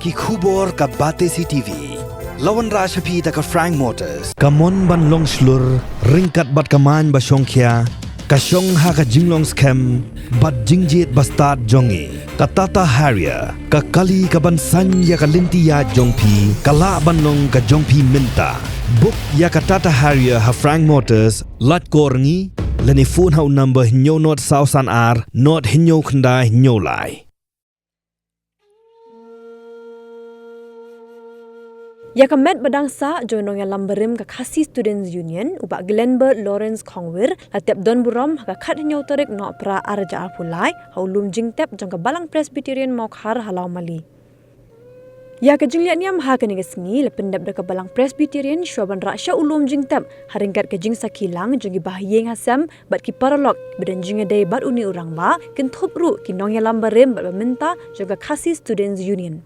ki khubor ka bate CTV. Lawan Rashapi ta ka Frank Motors. Kamon ban long slur ringkat bat kaman ba Shongkhia. Ka Shong ha ka jinglong scam bat jingjit bastard jongi. Ka Tata Harrier ka kali ka ban san ya ka linti ya jongpi. Ka la ban long ka jongpi minta. Book ya ka Tata Harrier ha Frank Motors lat korngi. Lani phone hau number hinyo not sausan ar not hinyo khanda hinyo lai. Ya kamet badang sa joinong ya lamberim ka Khasi Students Union ubak Glenbert Lawrence Kongwir latep Don Burom ka khat hinyo tarik no pra arja apulai haulum jingtep jong ka Balang Presbyterian Mokhar halau mali. Ya ka jinglian yam ha ka nigasngi lependap da ka Balang Presbyterian Shwaban Raksha ulum jingtep haringkat ka jing sakilang jongi bahyeng hasam bat ki paralok bedan jinga dai bat uni urang ba ken thopru ki nong ya lamberim bat minta jong ka Khasi Students Union.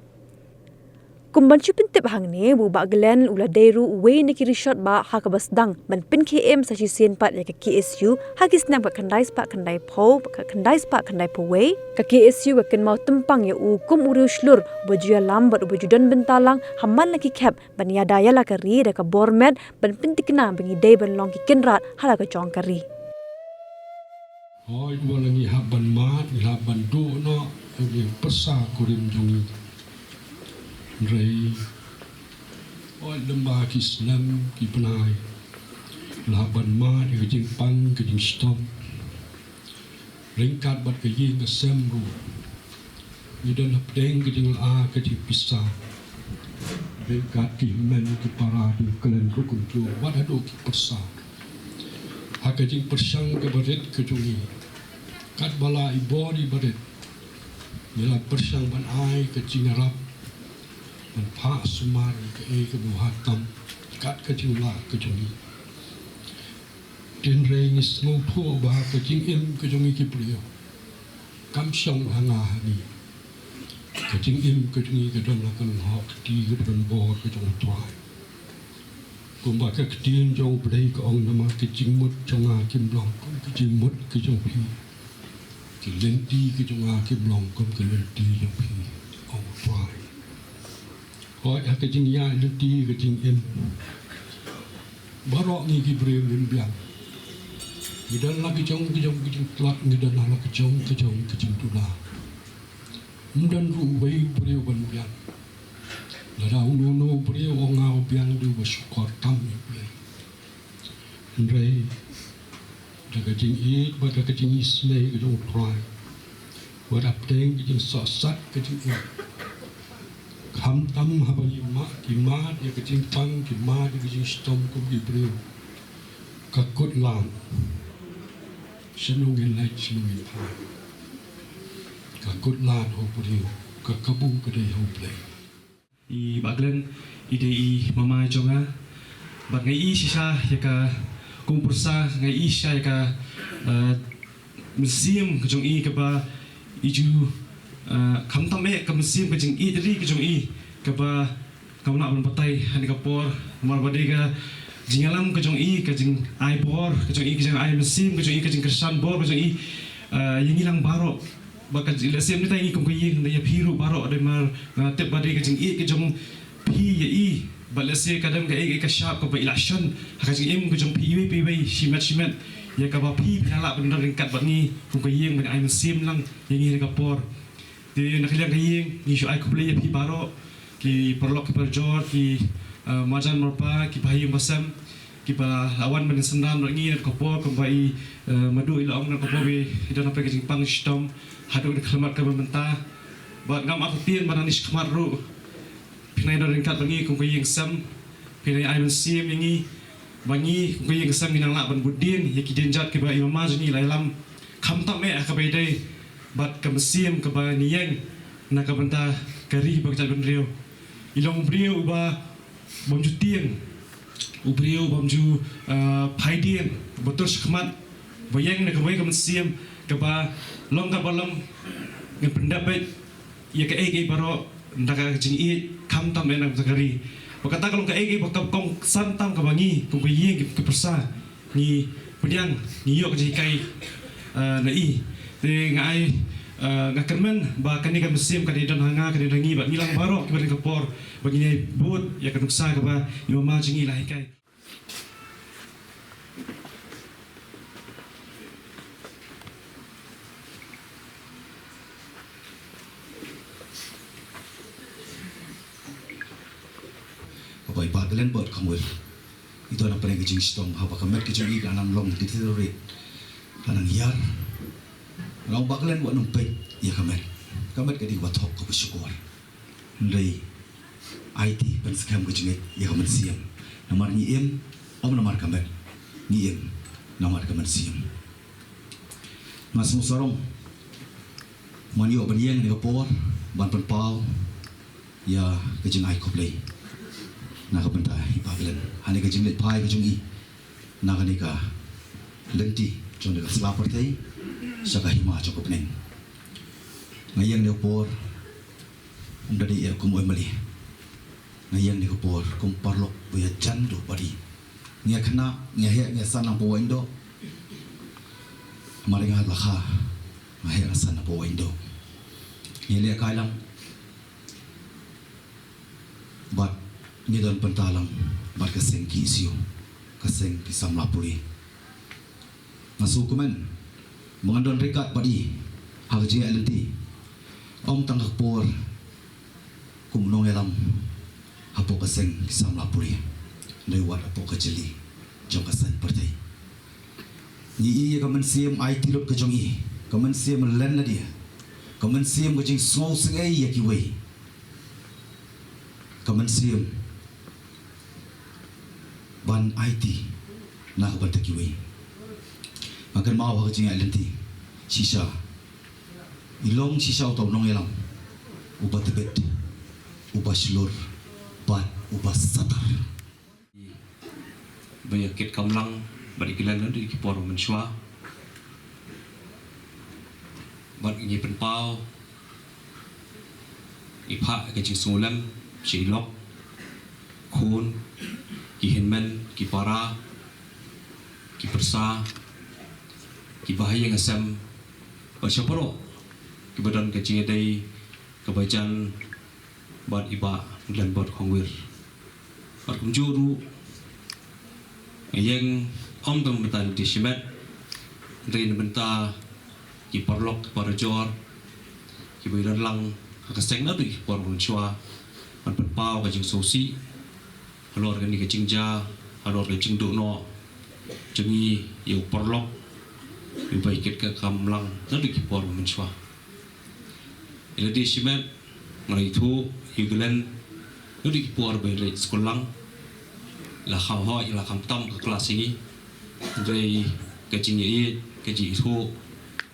Kumban chupin tip hang ni bu ba Glen ula deiru we ni ki resort ba ha ka basdang ban pin KM sa sien pat ya ka KSU ha ki snap ka kandai spa kandai pho ka kandai spa kandai pho we ka KSU ka ken mau tempang ya u kum uru slur baju lam bat baju dan bentalang haman laki cap ban ya daya la ka ri da ka bormet ban pin tikna bangi dei ban long ki kenrat hala ka chong ka ri hoi walangi haban mat haban do no ki pesa kurim jungi Ray, oi lembah Islam ki penai, laban mat ki jing pang ki jing stop, ringkat bat ki jing kesemru, idan hapdeng ki jing a ki jing pisah, ringkat ki men ki paradu kelen rukun tu, wadado ki persah, hak ki jing persang ki barit ki jungi, kat bala ibodi barit, nila persang ban ai ki jing arab. Pak Sumari ke kebuhatan kat kejula kejungi din rengis ngupu bah kejing kejungi kipriyo kam syong hanga hani kejing kejungi kedon akan hak di kedon bor kejung tuai kumba ke kedin jong bedai ke ong nama kejing mut jong akim long kejing mut kejung pi kelenti kejung akim long kelenti jong pi ong tuai hoi hak kejing ya lenti kejing barok ni kibril limbiang gidan la kejong telat gidan la kejong tula mundan ru wei breu ban biang la da no breu ngau biang du basukor tam ni ndrei da kejing I ba da kejing ismei kejong trai wa da pdeng kejing sosat kejing ham tam habani ma ki ma ya kejing pang ki ma di kejing stom ko ki breu ka kot lan senung lai senung pa ka kot lan ho breu ka kabu ka dei ho play I baglen ide I mama jonga bag ngai I sisa ya ka kumpursa ngai I sisa ya ka museum kejong I ka ba iju kam tame kam sim kejing I dari kejong I kaba kam nak berpatai hani kapor mar badega jingalam kejong I kejing ai bor kejong I kejing ai mesim kejong I kejing kersan bor kejong I yang hilang barok bakal sim ni tai kum kuying dia piru barok ada mar tep badega kejing I kejong pi ya I balase kadang ga I ka syap ka ba election kejing im kejong pi wi shimat ya ka ba pi pinala benar ringkat bat ni kum kuying ban ai mesim lang yang hilang kapor di nakiliang kaying ni syu ai kublay pi baro ki perlok ki perjor ki majan merpa ki bahayung basam ki ba lawan ben sendan ngi nak kopor kembai madu ila ong nak kopor bi idan apa ke jingpang stom hadu de klemat ka benta ba ngam aku tien bananis kemar ru pinai do ringkat bangi kum kaying sam pinai ai mensim ngi bangi kum kaying sam minang la ban budin ya ki denjat ki ba imam ni lailam kham ta me ka bai dai bat ka mesim ka ba niyang na ka benta kari ba ka benrio ilong brio ba bomju tien u brio bomju phaidien botor khmat bayang na ka bai ka mesim ka ba long ka balam ngi pendapat ya ka ai baro ndaka jing I kham tam na ka kari bakata kalong ka ai ba ka kong santam ka bangi kong bayeng ka persa ni pediang ni yok ji kai na I de ngai ngakermen ba kani ka musim kani don hanga kani dangi ba milang barok ke bani kapor begini but ya kan uksa ke ba imama jingi lah kai apa iba glen bot kamul itu anak paling kecil stong apa kamet kecil ikan anam long di tidur anang yar Orang bakalan buat numpet, ya kamet kadi buat hok ke bersyukur. Dari IT penskam ke jengit, ya kamet siam. Namar nyiem, namar kamet. Nyiem, namar kamet siam. Mas musarong, manio banyeng ni kapor, ban penpau, ya kejeng ai koplay. Nak kebentai bakalan, hani kejeng lit pai kejeng i. Nak anika lenti, contoh dekat selapar tadi. Saka hima cukup neng. Ngayang dia por, dari ia kumu emali. Ngayang dia por, kumparlok buaya jandu padi. Nia kena, nia hek, nia sana bawa indo. Maring halakha, ngahek sana bawa indo. Nia lihat kailang, bat nia don pentalang, bat keseng kisiu, keseng kisam lapuri. Masuk kumen. Mengandung rekat padi harji alenti om tangkak por kumnong elam hapo kaseng kisam lapuri lewat hapo kajeli jong kasan partai ni iya kamen siam IT lot kajong i kamen siam len na dia kamen siam kajing small sengai yakiwei kamen siam ban IT nak bantakiwei akan mau aku jingai lenti sisa ilong sisa atau nong elam ubah tebet ubah selur bat ubah satar bayakit kamlang balik kilan di kipor mensua bat ini penpau ipa kecing sulam silok kun kihinmen kipara kipersa kibahaya ngasam basyaporo kibadan kecing dai kebajan bat iba dan bat kongwir bat kumjuru yang om tum betal di simet dari benta kiparlok kiparjor kibiran lang kaseng na tu kipar munchua man penpau kecing sosi halor kan ni kecing ja halor kecing dono jengi yu parlok baikit ke kamlang nanti kipor menswa ila di simet ngai thu higulen nanti kipor bele sekolang la khaw ila kam tam ke kelas ini dari kecing ye kecing thu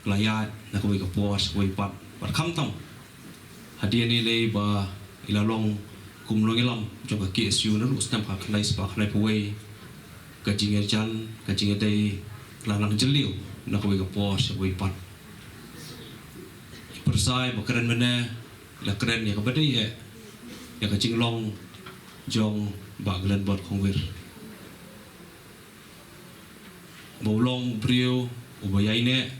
layat nak we ke pos we pat kam tam hadiah ni le ba ila long kumlong ilam jong ke KSU na lu stamp ha khlai spa khlai puwe kecing jan kecing dai lalang jeliu nak we ke pos we pat persai bakeren mana la keren ya kabadi ya kecing long jong baglan bot kongwir bolong brio ubayaine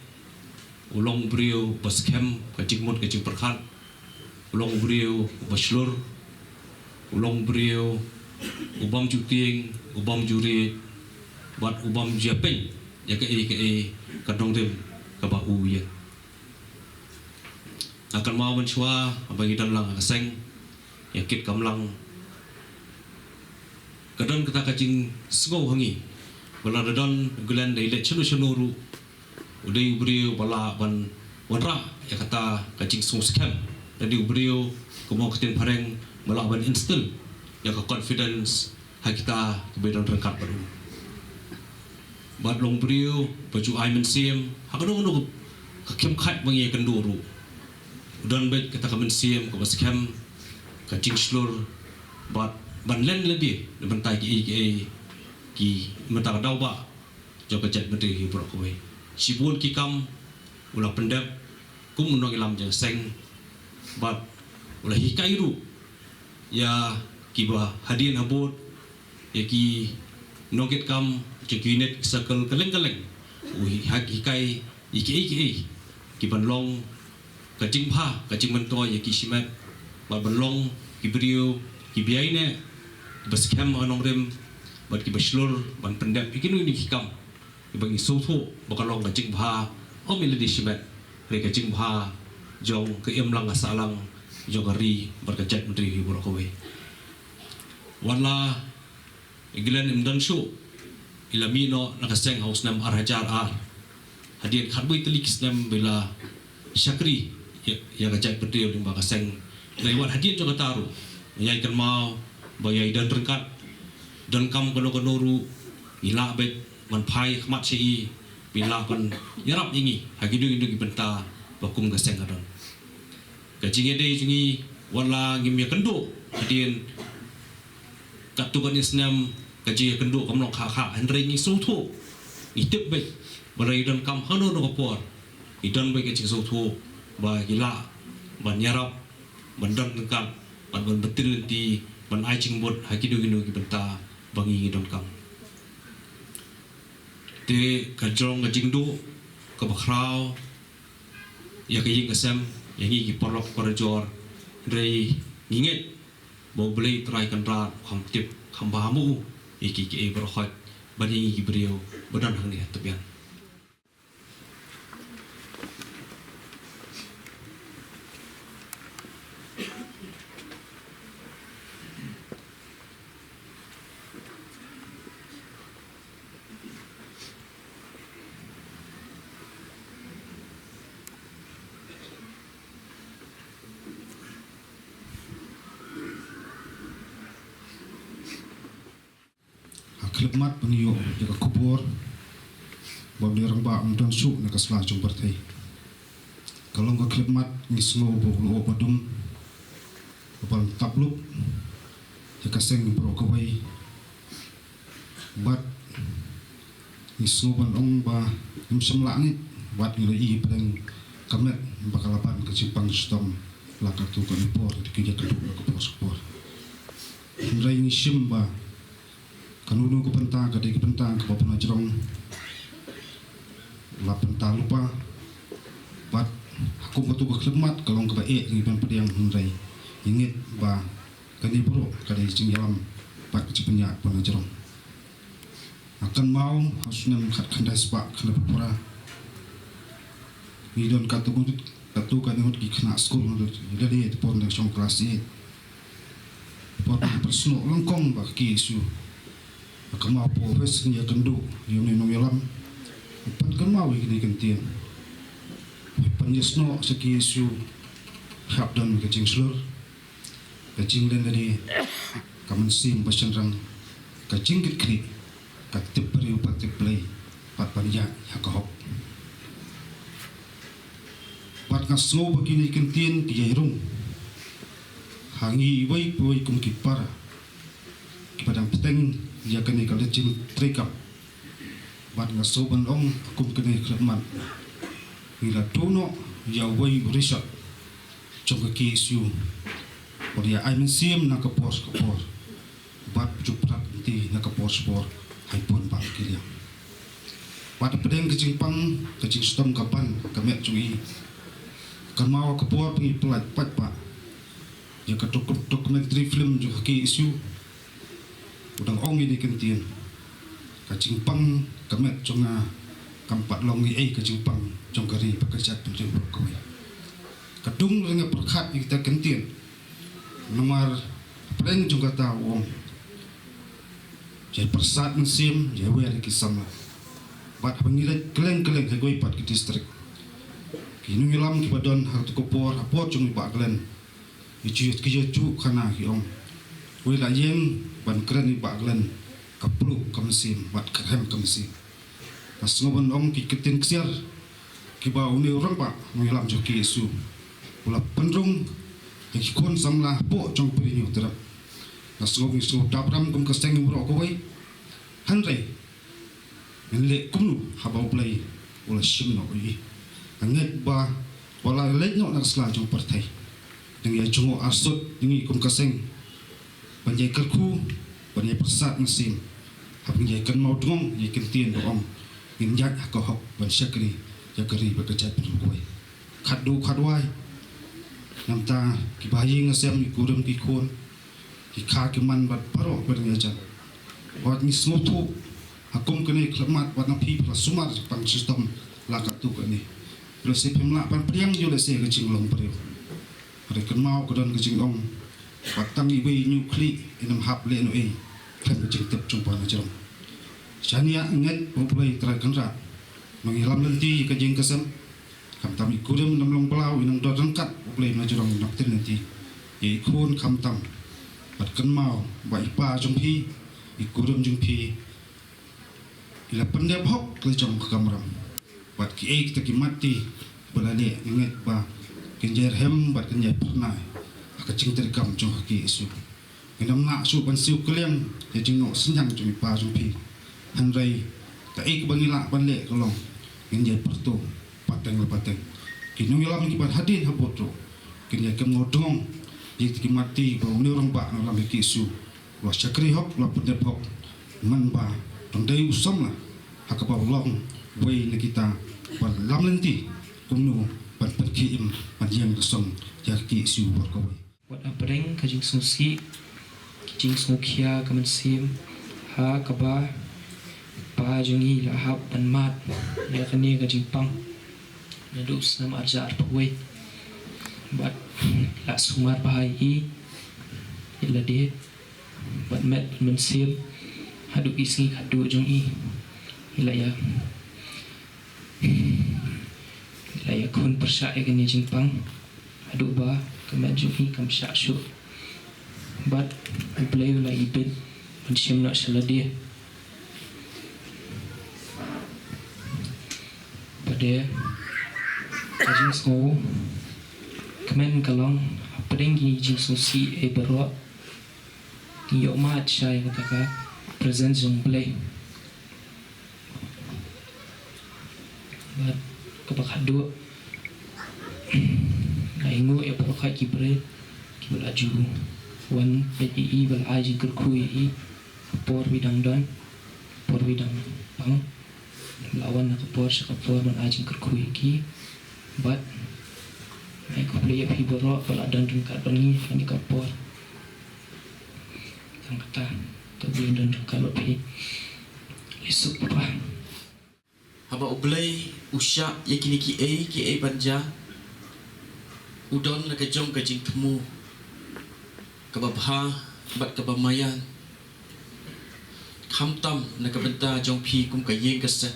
ulong brio baskem kecing mot kecing perkhat ulong brio baslur ulong brio ubam juting ubam juri buat ubam japeng ya ke kadong dem ka ba u ya akan mau mencoba bagi dalam kaseng yakit kamlang kadon kita kacing sego hangi bala dadon gulan dai le chulu chulu udai ubrio bala ban wanra ya kata kacing sung scam tadi ubrio kumo ketin pareng bala ban instill ya ka confidence ha kita kebedon rengkat baru bad long brio baju aimen sim hakadong no kakem khat bangi kenduru udan bet kata kamen sim ko baskem kacing slur bad ban len ledi bentai ki mata dau ba jo kacet bete hi pro ko sibun ki kam ula pendap kum no ilam jang seng bad ula hikai ru ya ki ba hadin abot ya ki noget kam cekinet circle keleng-keleng hikai iki ki ban long ka jing pha ka jing man to ya ki simet ba balong ki brio ki biaine bas kem anong rem bat ki baslur ban pendap ikinu ni hikam ibangi soto bakalong ka jing pha o miladi simet re ka jing pha jong ke lang asalang jong ari berkejat menteri hibur kowe wala iglan imdan shu ilamino nakaseng haus nam arhajar hadian khatbui telikis nam bila syakri ya kajat berdiri di bakaseng lewat hadian juga taru yai kan mau bayai dan rengkat dan kam kono ila bet man pai khmat si bila kan yarap ingi hagidu indu ibenta bakum gaseng adon kajing ede jungi wala ngimya kendo hadian katukan isnam kaji kendo kamlong kha andre ngi soto itip be barai dan kam hano no kapor idan be kaji soto ba gila ban yarap bandan kan ban betil di ban aicing bot hakidu gino gibenta bangi don kam te kajong kajing do ka bakrao ya kaji kasem yang ngi porok porjor rei nginget bo blei trai kan ra kham tip kham bamu iki ki berkhot bani gibriyo badan hang ni hatabian Klipmat peniyo jaga kubur bom dia rang ba mdon su na kasla jong bertai kalau nggak klipmat ngisngo bo badum bal tabluk jaga seng bro kawai bat ngisngo ban ong ba imsam langit bat ngi pedang kamet bakalapan ke simpang stom lakatu kan por dikija keduk ke por rai ngisim ba kanunu ko pentang ka dei pentang ka papuna jerong la pentang lupa bat aku betul ke khidmat kalong ka bae ngi ban pediang hundai ingit ba kani bro ka dei jing yalam bat ke penya puna jerong akan mau hasunam khat khandai spa khna pura ni don ka tu kan hot ki khna school hot jadi pon de song kelas ni pon personal langkong ba ki su kemau profes ni kendu yuni nom yalam pan kemau ini kentian pan yesno seki isu hab dan kecing slur kecing dan dari kamen sim pasenrang kecing kekri katip beri upatip play pat panja yakahop pat ngasno begini kentian kiyairung hangi wai kum kipara kipadang peteng ya kini kalau cim trikap bat ngasoban ong kum kini khidmat ila tono ya wai risat jong ke kisu dia ai mensim na kapor bat juprak ti na kapor hai pun pak kilia bat pedeng kecing pang kecing stom kapan kamet cui kan mau kapor pi pelat pat pak ya ketuk dokumentari film juga ke isu udang ong ini kentian kacing pang kamet conga kampat longi kacing pang jong kari pekerjaan penjeng berkowe kadung dengan perkat kita kentian nomor pren juga tahu ong jadi persat mesim jadi wer kisama bat pengilat keleng ke goi pat ke distrik kini ngilam ki badon hartu kopor apot jong ba glen icu kijo kana ki ong wei la yem ban keren ni baglan kaplu kamsim bat keren kamsim pas ngobon ong ki ketin ksiar ki ba uni orang pak mengilam joki isu pula pendrung ki kon samla po jong perinyo terap pas ngobon isu dabram kum kasteng bro ko wei hanre le kumnu habau play wala shimno i anget ba wala le no nak sla jong partai dengan jongo asut dengan kum kaseng banjai kerku banjai persat mesin habis banjai kan mau dong ye kentien boong injak ko hok ban syakri yakari bekerja perluai khadu khadwai Namta ki bayi ngasem ki kurum ki kon ki kha ki man bat paro berngajan. Wat ni smotu akum kene klemat wat na pi plus sumar pang sistem lakat tu kene. Terus si pemla pan priang jo le se ke jinglong prio. Pada kenmau ke don ke jinglong. Batang ibe nukli inam hap le no e. Kan ke jing tep jumpa na jong. Chania nget uplay tra kenrat. Mengilam lenti ke jing kesem. Kam tam ikurim nam long pelau inang do rengkat uplay na jong nak tin nanti. Ye ikun kam tam. Bat kenmau ba ipa jong pi ikurim jong pi. Ila pendep hok ke jong kamram. Bat ki ek ta ki mati balale nget ba kenjer hem bat kenjer pernah akacing terkam jong ki isu inam nak su ban siu kelem ya jing no senyang jong pa jong pi hanrai ta ek bangila ban le kolong kenjer perto pateng le pateng kinung ilam ki bat hadin habotro kenjer kem ngodong ye ki mati ba ni orang ba na lam ki isu wa chakri hok la pendep hok man ba tong dai usam la hakaba long way na kita ban lam lenti kumnu ban perkiim ban yang kesong jaki siu berkawai. Wat apreng kajing susi kijing smukia kaman sim ha kaba pa jungi lahap ban mat ya kani kajing pang nadus nam arjar pawai bat la sumar bahai ila de bat met ban sim hadu isi hadu jungi ila ya laya kun persya egani jingpang adu ba kemat jungi kam syak syuk bat beliau la ibid mensyam nak seladia pada kajing semua kemen kalong pedenggi jing susi e berok yo mat syai kata present jong play bat kebakat dua ngaingu ya pakai kibre kibel aju wan PII bal aji kerkui por bidang don por bidang pang lawan nak por sakapor ban aji kerkui ki bat ai ko play pi boro bal adan ringkat bangi kan di kapor sang kata to bidang ringkat pi esuk apa haba ublay usya yakini ki a banja udon na kajong kajing temu kababha bat kabamayan khamtam na kabenta jong pi kum kayeng kase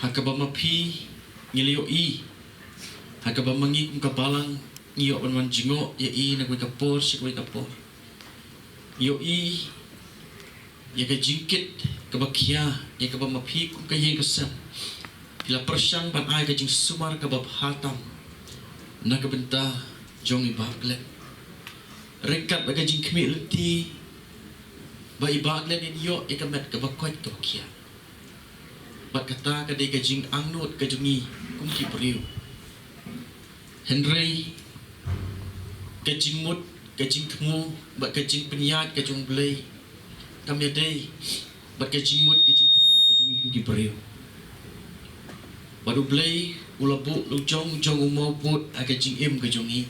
hakabama pi ngilio i hakabamangi kum kabalang ngiyo ban jingo ya i na kwe kapor si kwe kapor yo i ya kajingkit kabakia ya kabamapi kum kayeng kase ila persyang ban ai kajing sumar kababhatam na kabenta jong ibaklet rekat bagajing kemi leti ba ibaklet in yo ikamet kabakoit kabakia bat kata kadai kajing angnut kajungi kum kipriu Henry kajing mut kajing temu bat kajing peniat kajung belai kami adai bat kajing mut kajing temu kajungi kum kipriu baru belai ulabu lujong jong umau put agak jing im ke jongi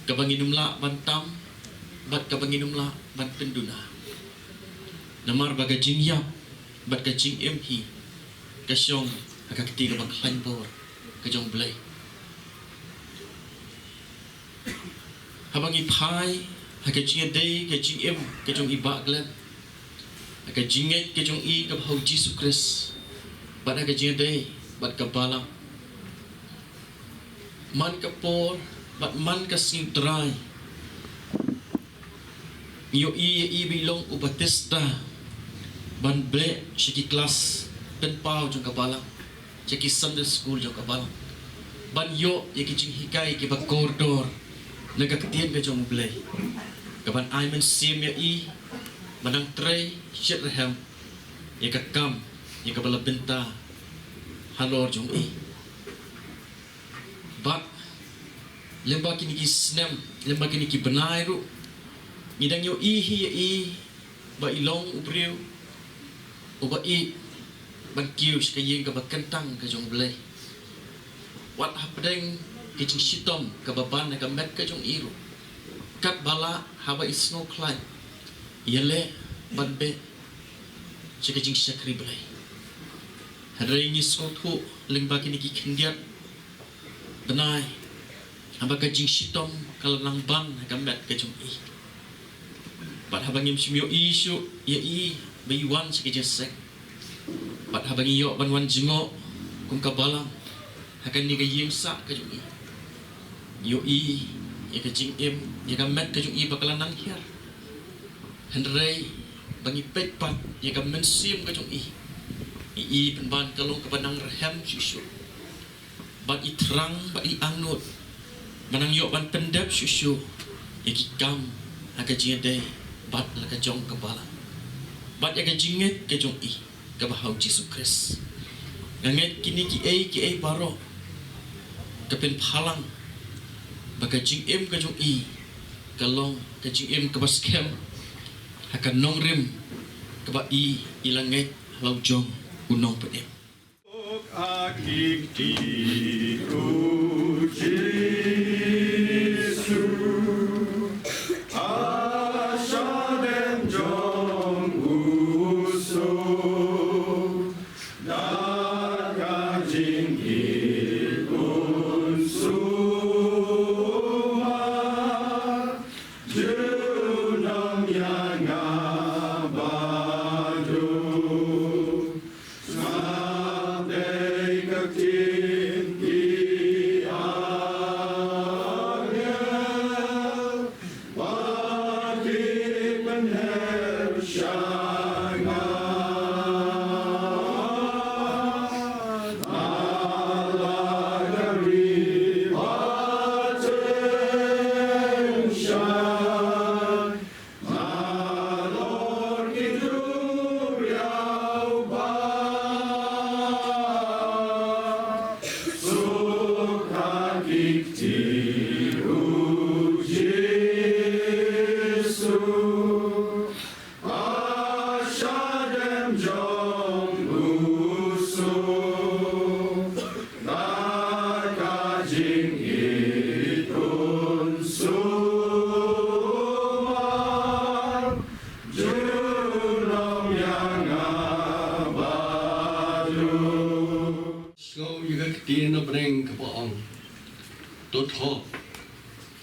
kabanginum la bantam bat kabanginum la ban penduna namar baga jing yap bat ka jing im hi kasyong agak ketiga bang klan por ke jong belai habangi pai agak jing day ke jing im ke jong ibak glen agak jing ke jong i ke bau Jesus Christ bat agak jing day bat kabalang man kapor bat man kasing try yo i bilong u batista ban ble shiki class pen pau jong kabalang shiki Sunday school jong kabalang ban yo yaki jing hikai ki ba koridor naga ketien ke jong ble kaban ai men sim ya i manang tray shitraham yaka kam yaka bala benta halor jong i bat lemba kini ki snem lemba kini ki benai ru midang yo i ba ilong ubriu uba i ban kiu skayeng ka bakentang ka jong blai wat hapdeng kicing sitom kababan na kamet kajong iro. Kat bala haba isno klay. Yale badbe sa kajing sakri balay. Haray ni soto lingba kiniki kendiat. Benay haba kajing sitom kalanang ban na kamet kajong i. Bat habang im simyo isu ya i bayuan sa kajing sek. Bat habang iyo banwan jingo kung kabalang akan ni gayem sa kajung i. Yo i ya kajing im ya kamet kajung i bakalan nang hiar. Henry bangi petpat ya kamen sim kajung i. I penban kalong kepanang rehem susu. Bat i terang bat i angut. Manang yo ban pendep susu. Ya kikam akajing day bat la kajong kabalang. Bat ya kajinget kajung i kabahau Yesus Kristus. Nganget kini ki ai baro kapen phalang baka jing em ka jong i kalong ka jing em ka baskem akan nongrim ka ba i ilanget lau jong unong pedem akik ti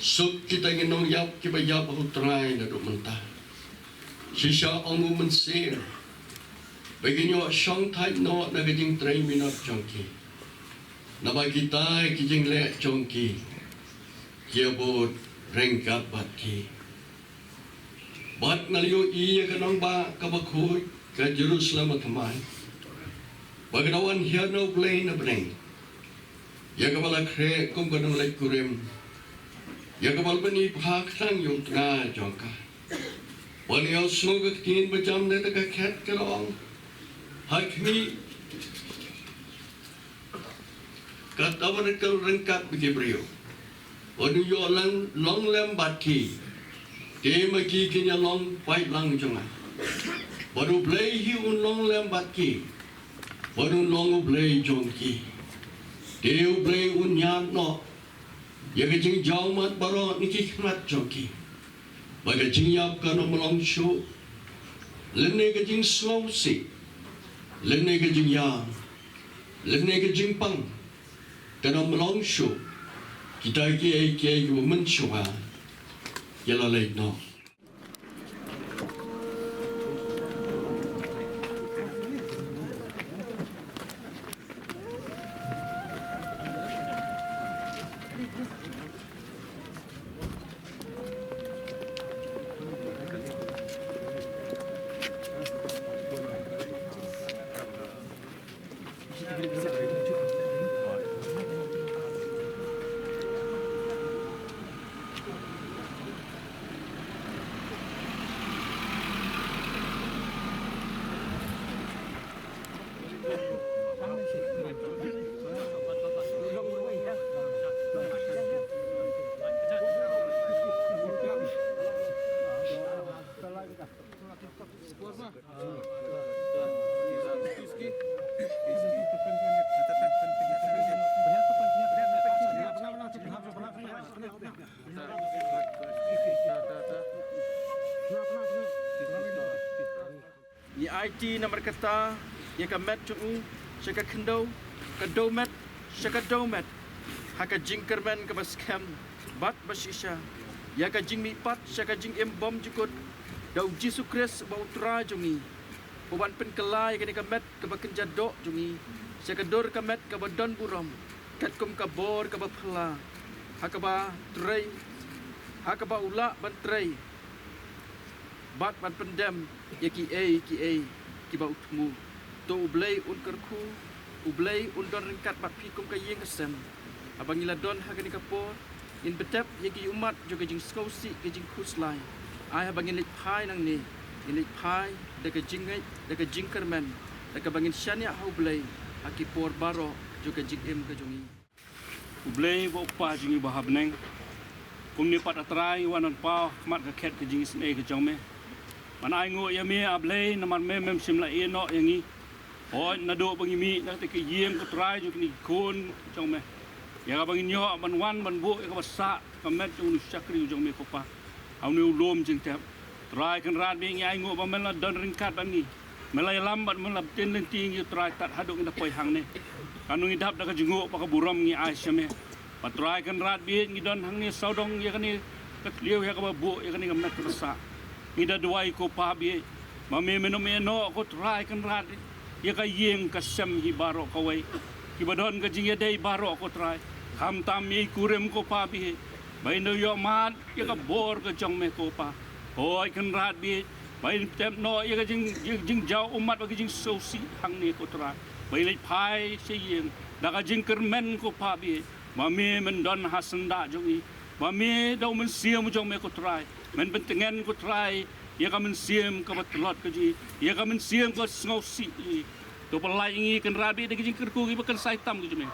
Suk kita nginong yap kibayap ako try na dumanta. Sisya ang umansir. Bagi nyo siyang type no na gajing 3 minute chongki. Nabagitay kijing le chongki. Kiyabot rengkat batki. Bat naliyo iya kanong ba kabakoy ka Jerusalem at kamay. Bagnawan hiya no play na bring. Ya kabala kre kung ganong like kurim. Ya kabal bani phak sang yung nga jongka. Wali yaw smugak tin bajam na nagkakat karong. Hakmi katawa na kal rengkat bigibriyo. Wanu yo lang long lem batki. Te maki kinya long white lang jonga. Wanu play hi un long lem batki. Wanu long play jongki. Te play un yan no. Ya kajing jauh mat baro niki kmat joki. Baga jing yap kana melong show. Lene kajing slow si. Lene kajing yang. Lene kajing pang. Kana melong show. Kita ki woman show ha. Yala late no. IT nomor kata yang kamet cung syaka kendo kadomet syaka domet haka jingkermen ke baskem bat basisha ya ka jing mi pat syaka jing bom jukut dau Jesu Kris bau tra jungi uban pen kelai kini kamet ke bakenja dok jungi syaka dor kamet ke badon buram kat kum kabor ke bapla haka ba trei haka ba ula ban trei bat ban pendem ya ki ki ba utmu to ublay un kerku ublay un don ringkat bat pikum ka yeng kesem abang ila don hagani kapor in betep ya ki umat juga jing skosi ke jing kuslai ai abang in lik pai nang ni in lik pai de ka jingai de ka jingkermen de ka bangin syania ublay aki por baro juga jing ka jongi ublay bo pa jingi bahabneng kum ni pat atrai wanan pa mat ka khet ka jing sne ka jongme manai ngo ya mi ablay naman mem simla eno yangi o na do bangi mi na te ke yem ko trai ju ni kon jongme ya ka bangi nyo ban wan ban bu ka basa ka met ju sakri jongme ko pa au ni ulom jing tep trai kan rat bi ngai ngo ba men la don ringkat ban ni melai lambat men la ten len ting yu trai tat haduk nda poi hang ne kanu ngidap da ka jungo pa ka buram ngi ai syame patrai kan rat bi ngi don hang ni saudong ya kan ni ka liu ya ka ba bu ya kan ni ka met ko basa ida duai ko pa bi mame meno ko try kan rat ya ka yeng ka sem hi baro ka wai ki badon ka jing dei baro ko try kham tam mi kurem ko pa bi bai no yo mat ya ka bor ka jong me ko pa hoi kan rat bi bai tem no ya ka jing jau umat ba jing so si hang ni ko try bai lai phai se yeng da ka jing kermen ko pa bi mame men don hasanda jong i mame dau men siam jong me ko try men pentengan ko try ya ka men siam ka batlot ka ji ya ka men siam ko sngosi to palai ngi kan rabi de jing kerku ki bakan sai tam ki me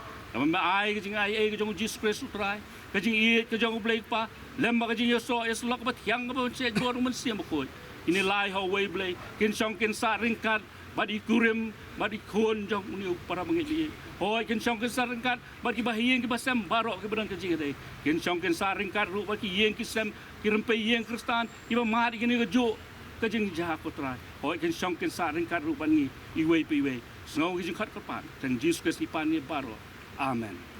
ma ai ki jing ai ki jong Jesus Christ try ka jing i ka jong blai pa lem ba ka jing so es lok ba thiang ba che dor men siam ko ini lai ho wei blai kin song kin sa ringkat badi kurim badi khon jong ni para mangi hoi kin song kin sa ringkat badi bahiyeng ki basem barok ki bedang ka jing de kin song kin sa ringkat ru badi yeng ki sem kirim pe yeng kristan iba mari kini ke jo ke jing jah ko trai hoi kin song kin sa ringkat ru ban ni iwe pe iwe sngau ki jing khat ka pan tang Jesus Christ ni pan ni baro amen